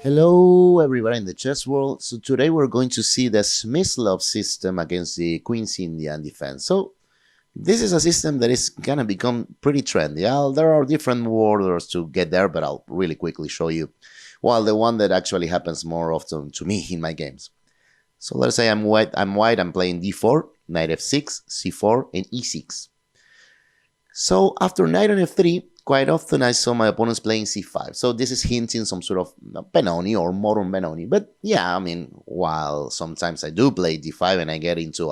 Hello, everybody in the chess world. So today we're going to see the Smyslov system against the Queen's Indian defense. So this is a system that is gonna become pretty trendy. There are different orders to get there, but I'll really quickly show you. Well, the one that actually happens more often to me in my games. So let's say I'm white. I'm playing d4, knight f6, c4, and e6. So after knight on f3, quite often I saw my opponents playing c5. So this is hinting some sort of Benoni or modern Benoni. But yeah, I mean, while sometimes I do play d5 and I get into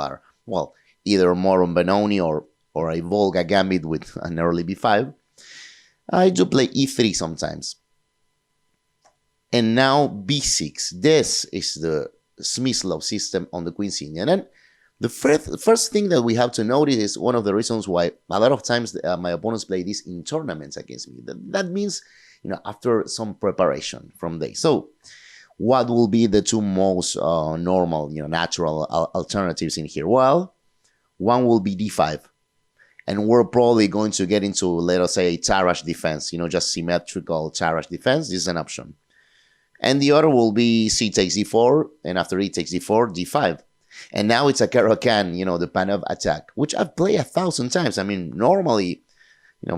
well, either modern Benoni or a Volga gambit with an early b5, I do play e3 sometimes. And now b6. This is the Smyslov system on the Queen's Indian. And the first thing that we have to notice is one of the reasons why a lot of times my opponents play this in tournaments against me. That means, after some preparation from day. So what will be the two most normal, natural alternatives in here? Well, one will be d5. And we're probably going to get into, let us say, a tarrasch defense, just symmetrical tarrasch defense. This is an option. And the other will be c takes d4, and after e takes d4, d5. And now it's a Caro-Kann, the panov attack, which I've played 1,000 times. I mean, normally,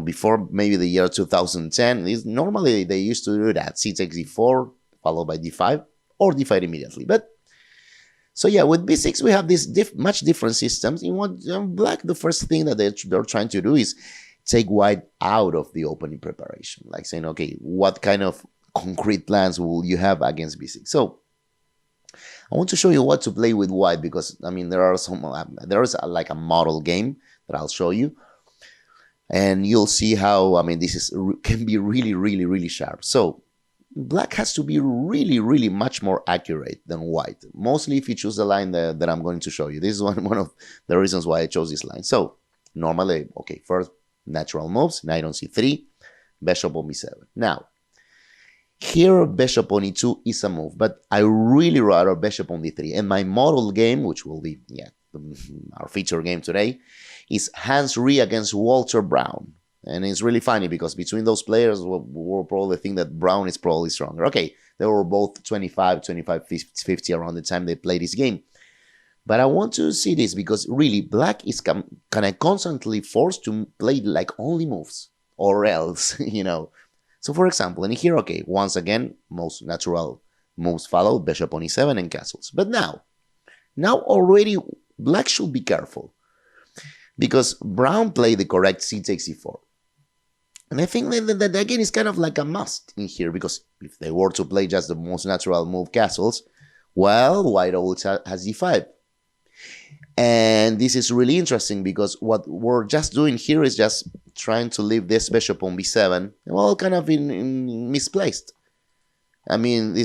before maybe the year 2010, normally they used to do that. C takes d4, followed by d5, or d5 immediately. But, so yeah, with b6, we have these much different systems. Black, the first thing that they're trying to do is take white out of the opening preparation. Like saying, okay, what kind of concrete plans will you have against b6? So, I want to show you what to play with white because, I mean, there is like a model game that I'll show you. And you'll see how, I mean, can be really, really, really sharp. So black has to be really, really much more accurate than white. Mostly if you choose the line that I'm going to show you. This is one of the reasons why I chose this line. So normally, okay, first natural moves, knight on c3, bishop on b7. Now, here, bishop on e2 is a move, but I really rather bishop on d3. And my model game, which will be our feature game today, is Hans Ree against Walter Browne. And it's really funny because between those players, we'll probably think that Browne is probably stronger. Okay, they were both 25, 50 around the time they played this game. But I want to see this because really, black is kind of constantly forced to play like only moves or else, So for example, in here, okay, once again, most natural moves follow, bishop on e7 and castles. But now already black should be careful because Browne played the correct c takes e4. And I think that again is kind of like a must in here because if they were to play just the most natural move castles, well, white also has d5. And this is really interesting because what we're just doing here is just trying to leave this bishop on b7, well, kind of in misplaced. I mean,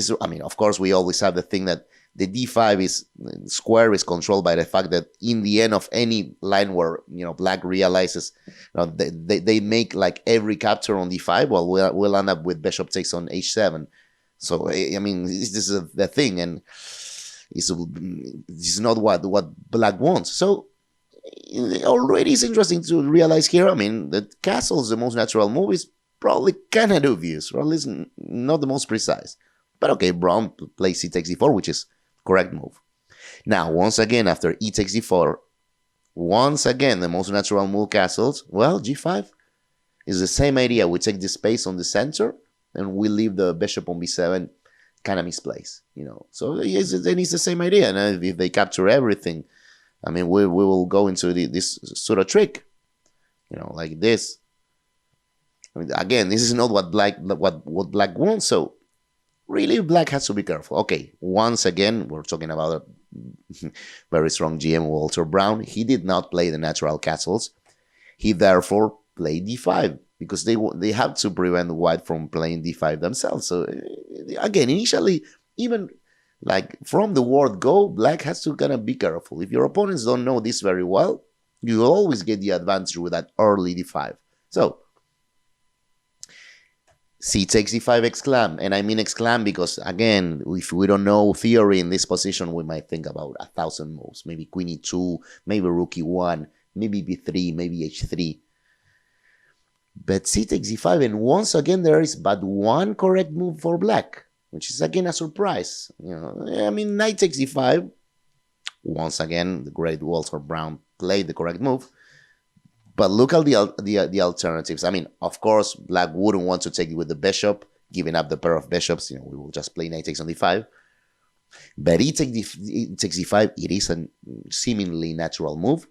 of course, we always have the thing that the d5 square is controlled by the fact that in the end of any line where black realizes they make like every capture on d5, well, we'll end up with bishop takes on h7. So I mean, this is the thing, and this is not what black wants. So already it's interesting to realize here, I mean, that castle's the most natural move is probably kind of dubious, or at least not the most precise. But okay, Browne plays c takes d4, which is correct move. Now, once again, after e takes d4, once again, the most natural move castles, well, g5 is the same idea. We take the space on the center, and we leave the bishop on b7 kind of misplaced, So then it's the same idea. And if they capture everything, I mean, we will go into this sort of trick, like this. I mean, again, this is not what black wants. So really, black has to be careful. Okay, once again, we're talking about a very strong GM, Walter Browne. He did not play the natural castles. He therefore played d5 because they have to prevent white from playing d5 themselves. So again, initially, even like from the word go, black has to kind of be careful. If your opponents don't know this very well, you always get the advantage with that early d5. So c takes d5 exclam, and I mean exclam because again, if we don't know theory in this position, we might think about 1,000 moves. Maybe queen e2, maybe rook e1, maybe b3, maybe h3. But c takes e5, and once again there is but one correct move for black. which is again a surprise. I mean, knight takes d5. Once again, the great Walter Browne played the correct move. But look at the alternatives. I mean, of course, black wouldn't want to take it with the bishop, giving up the pair of bishops. We will just play knight takes on d5. But e takes d5. It is a seemingly natural move.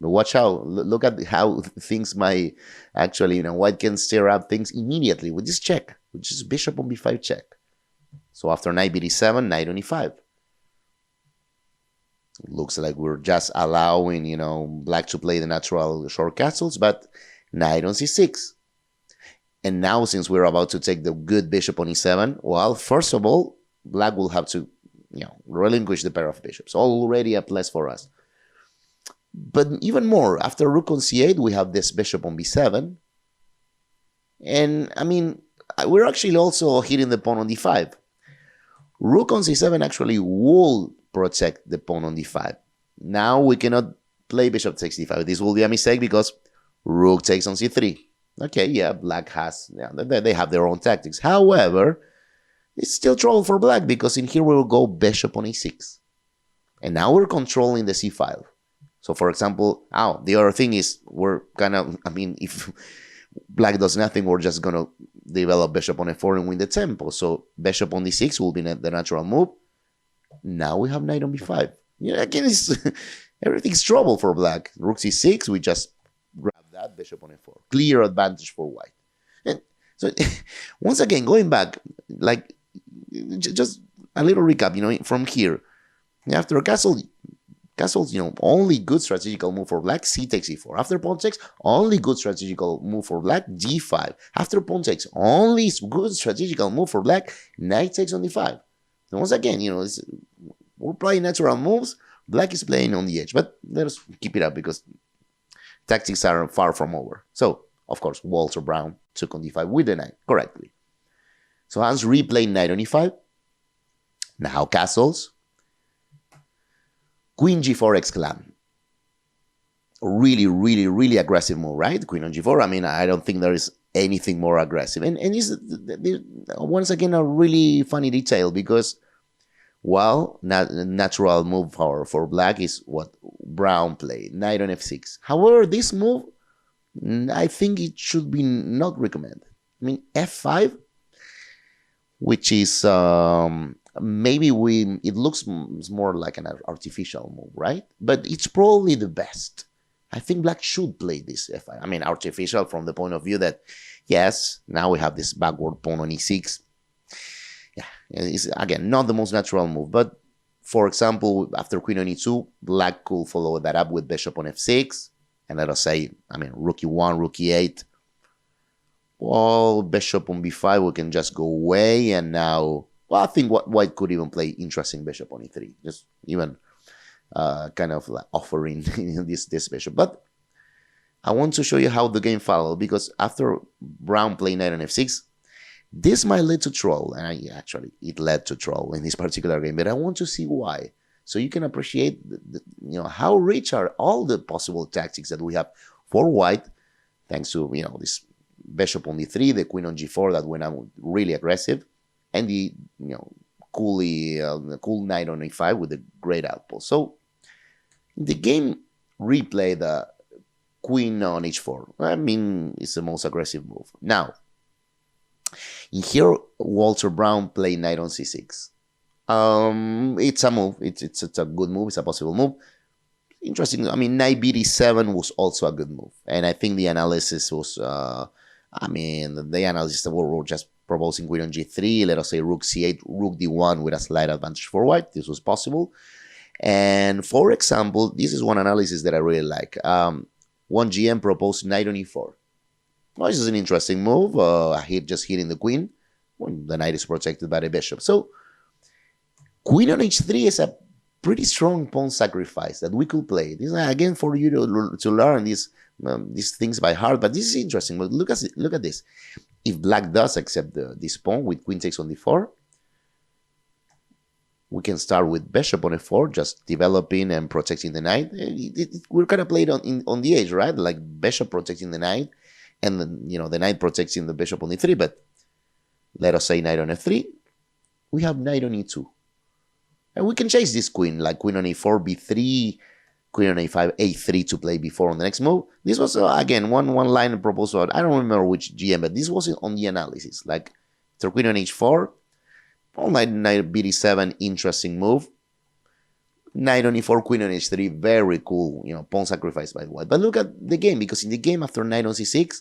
But watch out. Look at how things might actually, white can stir up things immediately with this check, which is bishop on b5 check. So after knight bd7, knight on e5. Looks like we're just allowing, black to play the natural short castles, but knight on c6. And now, since we're about to take the good bishop on e7, well, first of all, black will have to, relinquish the pair of bishops. Already a plus for us. But even more, after rook on c8, we have this bishop on b7. And, I mean, we're actually also hitting the pawn on d5. Rook on c7 actually will protect the pawn on d5. Now we cannot play bishop takes d5. This will be a mistake because rook takes on c3. Okay, yeah, black has, they have their own tactics. However, it's still trouble for black because in here we will go bishop on e6. And now we're controlling the c file. So for example, the other thing is we're if black does nothing, we're just going to develop bishop on f4 and win the tempo. So bishop on d6 will be the natural move. Now we have knight on b5. Again, everything's trouble for black. Rook c6, we just grab that, bishop on f4. Clear advantage for white. And so, once again, going back, like, just a little recap, from here. After castles, only good strategical move for black, c takes e4. After pawn takes, only good strategical move for black, g5. After pawn takes, only good strategical move for black, knight takes on d5. And once again, we're playing natural moves. Black is playing on the edge. But let us keep it up because tactics are far from over. So, of course, Walter Browne took on d5 with the knight correctly. So Hans Ree played knight on e5. Now castles. Queen g4 exclam. Really, really, really aggressive move, right? Queen on g4. I mean, I don't think there is anything more aggressive. And this is, once again, a really funny detail because, well, natural move for black is what Browne played, knight on f6. However, this move, I think it should be not recommended. I mean, f5, which is maybe it looks more like an artificial move, right? But it's probably the best. I think black should play this f5. I mean, artificial from the point of view that, yes, now we have this backward pawn on e6. Yeah, it's, again, not the most natural move. But, for example, after queen on e2, black could follow that up with bishop on f6. And let us say, rook e1, rook e8. Well, bishop on b5, we can just go away. And now, well, I think white could even play interesting bishop on e3. Just even kind of like offering this bishop. But I want to show you how the game followed, because after Browne played knight on f6, this might lead to troll, and actually it led to troll in this particular game, but I want to see why, so you can appreciate how rich are all the possible tactics that we have for white, thanks to this bishop on d3, the queen on g4 that went out really aggressive, and the cool knight on e5 with a great outpost. So the game replayed the queen on h4. I mean, it's the most aggressive move. Now, in here, Walter Browne played knight on c6. It's a move. It's a good move. It's a possible move. Interesting. I mean, knight bd7 was also a good move. And I think the analysis was, the analysis that were just proposing queen on g3, let us say rook c8, rook d1 with a slight advantage for white. This was possible. And for example, this is one analysis that I really like. One GM proposed knight on e4. Well, this is an interesting move. Just hitting the queen when the knight is protected by the bishop. So, queen on h3 is a pretty strong pawn sacrifice that we could play. This is, again, for you to learn these things by heart. But this is interesting. But look at this. If black does accept this pawn with queen takes on d4, we can start with bishop on f4, just developing and protecting the knight. We're kind of played on the edge, right? Like bishop protecting the knight, and then the knight protecting the bishop on e3. But let us say knight on f3. we have knight on e2. And we can chase this queen, like queen on a4, b3, queen on a5, a3 to play before on the next move. This was, again, one line proposal. I don't remember which GM, but this wasn't on the analysis. Like, after queen on h4, all knight b7, interesting move. Knight on e4, queen on h3, very cool, pawn sacrifice by white. But look at the game, because in the game after knight on c6,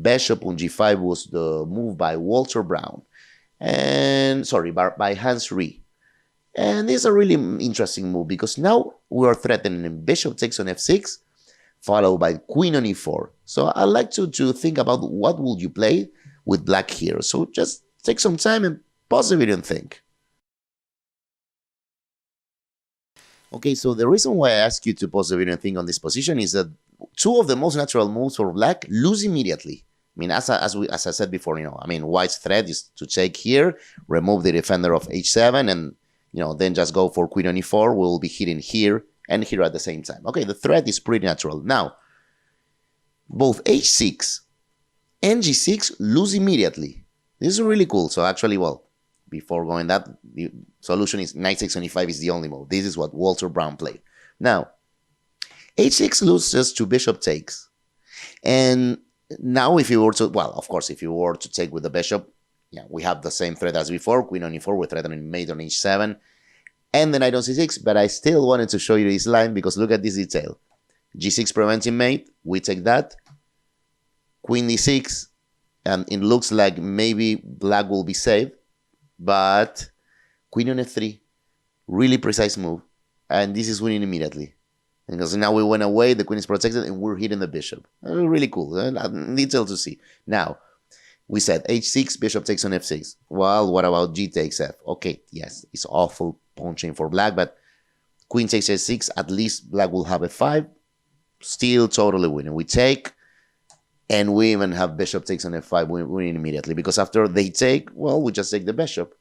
bishop on g5 was the move by Walter Browne. And, sorry, by Hans Ree. And this is a really interesting move, because now we are threatening bishop takes on f6, followed by queen on e4. So I like to think about what would you play with black here. So just take some time and pause the video and think. Okay, so the reason why I ask you to pause the video and think on this position is that two of the most natural moves for black lose immediately. I mean, as I said before, white's threat is to take here, remove the defender of h7, and then just go for queen on e4. We'll be hitting here and here at the same time. Okay, the threat is pretty natural. Now, both h6 and g6 lose immediately. This is really cool. So actually, well, before going that, the solution is knight takes on e5 is the only move. This is what Walter Browne played. Now, h6 loses to bishop takes. And now if you were to, well, of course, if you were to take with the bishop, we have the same threat as before, queen on e4, we're threatening mate on h7, and the knight on c6, but I still wanted to show you this line because look at this detail. g6 preventing mate, we take that, queen d6, and it looks like maybe black will be saved, but queen on f3, really precise move, and this is winning immediately. Because now we went away, the queen is protected, and we're hitting the bishop. Really cool, detail to see. Now, we said h6, bishop takes on f6. Well, what about g takes f? Okay, yes, it's awful pawn chain for black, but queen takes h6, at least black will have f5. Still totally winning. We take, and we even have bishop takes on f5 winning immediately. Because after they take, well, we just take the bishop.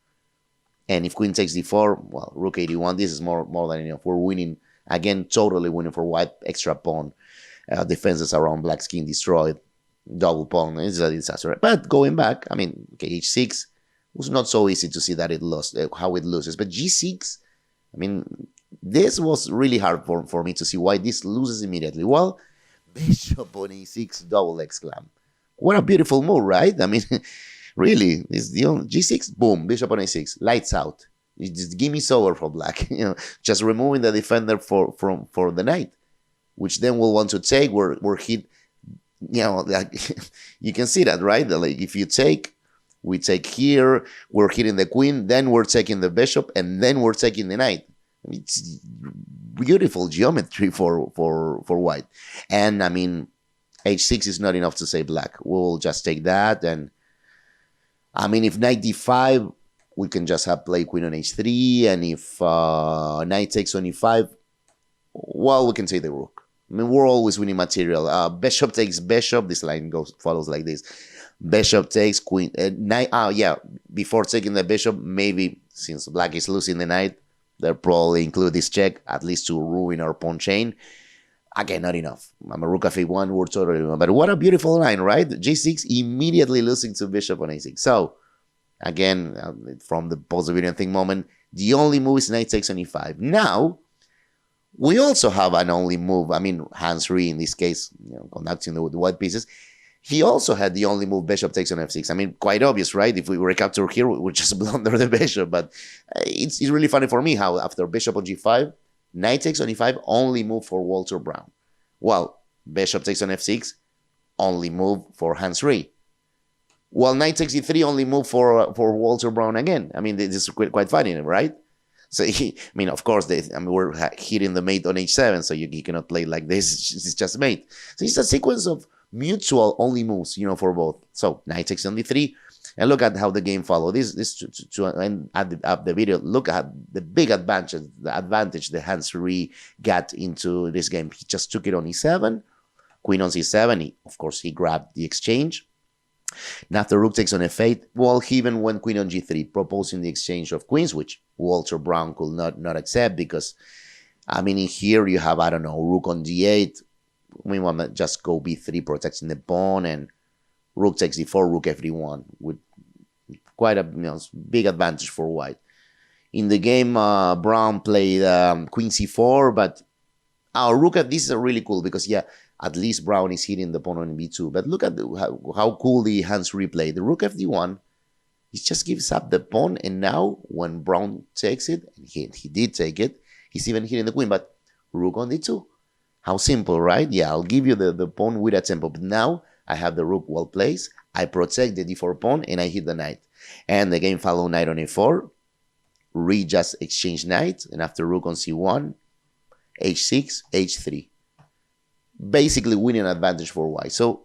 And if queen takes d4, well, rook 81, this is more than enough. We're winning, again, totally winning for white, extra pawn. Defenses around black's king destroyed. Double pawn, it's a disaster. But going back, okay, h6 was not so easy to see that it lost, how it loses. But g6, this was really hard for me to see why this loses immediately. Well, bishop on e6, double exclam. What a beautiful move, right? Really, it's the only g6, boom, bishop on a6, lights out. It's just gimme over for black. Just removing the defender for the knight, which then we'll want to take. We're hit. Like, you can see that, right? Like, if you take, we take here, we're hitting the queen, then we're taking the bishop, and then we're taking the knight. It's beautiful geometry for white. And h6 is not enough to save black. We'll just take that, and if knight d5, we can just have play queen on h3, and if knight takes on e5, well, we can take the rook. We're always winning material. Bishop takes bishop. This line follows like this. Bishop takes queen. Knight. Before taking the bishop, maybe since black is losing the knight, they'll probably include this check, at least to ruin our pawn chain. Again, not enough. Rook f1, we're totally. But what a beautiful line, right? g6 immediately losing to bishop on a6. So, again, from the Pausethevideoandthink moment, the only move is knight takes on e5. Now, we also have an only move. Hans Ree, in this case, conducting the white pieces, he also had the only move, bishop takes on f6. Quite obvious, right? If we recapture here, we would just blunder the bishop. But it's really funny for me how after bishop on g5, knight takes on e5, only move for Walter Browne. Well, bishop takes on f6, only move for Hans Ree. Well, knight takes e3, only move for Walter Browne again. This is quite funny, right? So, of course, we're hitting the mate on h7, so you cannot play like this. It's just mate. So it's a sequence of mutual only moves, for both. So knight takes on d3, and look at how the game followed. This to end up the video. Look at the big advantage that Hans Ree got into this game. He just took it on e7, queen on c7. Of course, he grabbed the exchange. And after rook takes on f8, well, he even went queen on g3, proposing the exchange of queens, which Walter Browne could not accept because, in here you have, rook on d8. We want to just go b3, protecting the pawn, and rook takes d4, rook f d1, with quite a big advantage for white. In the game, Brown played queen c4, but our rook at this is really cool because, yeah, at least Brown is hitting the pawn on b2. But look at how cool the Hans Ree played. The rook fd1, he just gives up the pawn, and now when Brown takes it, and he did take it, he's even hitting the queen, but rook on d2. How simple, right? Yeah, I'll give you the pawn with a tempo, but now I have the rook well placed, I protect the d4 pawn, and I hit the knight. And the game followed knight on a4, Ree just exchanged knight, and after rook on c1, h6, h3. Basically winning advantage for white. So,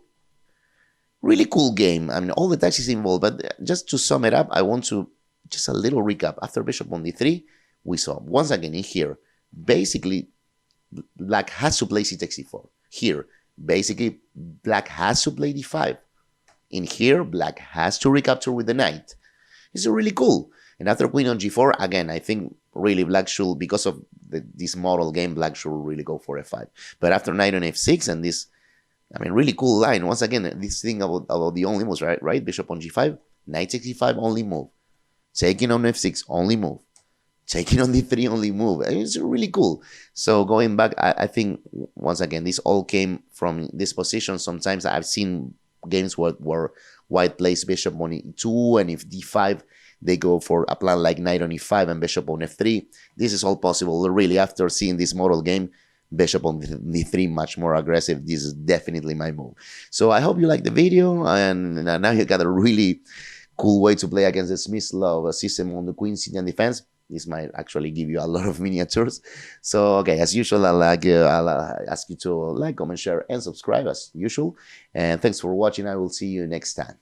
really cool game. I mean, all the tactics involved, but just to sum it up, I want to, just a little recap. After bishop on d3, we saw, once again in here, basically, black has to play c takes c4. Here, basically, black has to play d5. In here, black has to recapture with the knight. It's really cool. And after queen on g4, again, I think really black should, because of this model game, black should really go for f5. But after knight on f6 and this, I mean, really cool line. Once again, this thing about the only moves, right? Bishop on g5, knight takes e5, only move. Taking on f6, only move. Taking on d3, only move. And it's really cool. So going back, I think, once again, this all came from this position. Sometimes I've seen games where white plays bishop on e2, and if d5, they go for a plan like knight on e5 and bishop on f3. This is all possible. Really, after seeing this model game, bishop on d3, much more aggressive. This is definitely my move. So I hope you like the video, and now you got a really cool way to play against the Smyslov system on the Queen Indian defense. This might actually give you a lot of miniatures. So, okay, as usual, I'll ask you to like, comment, share, and subscribe as usual. And thanks for watching. I will see you next time.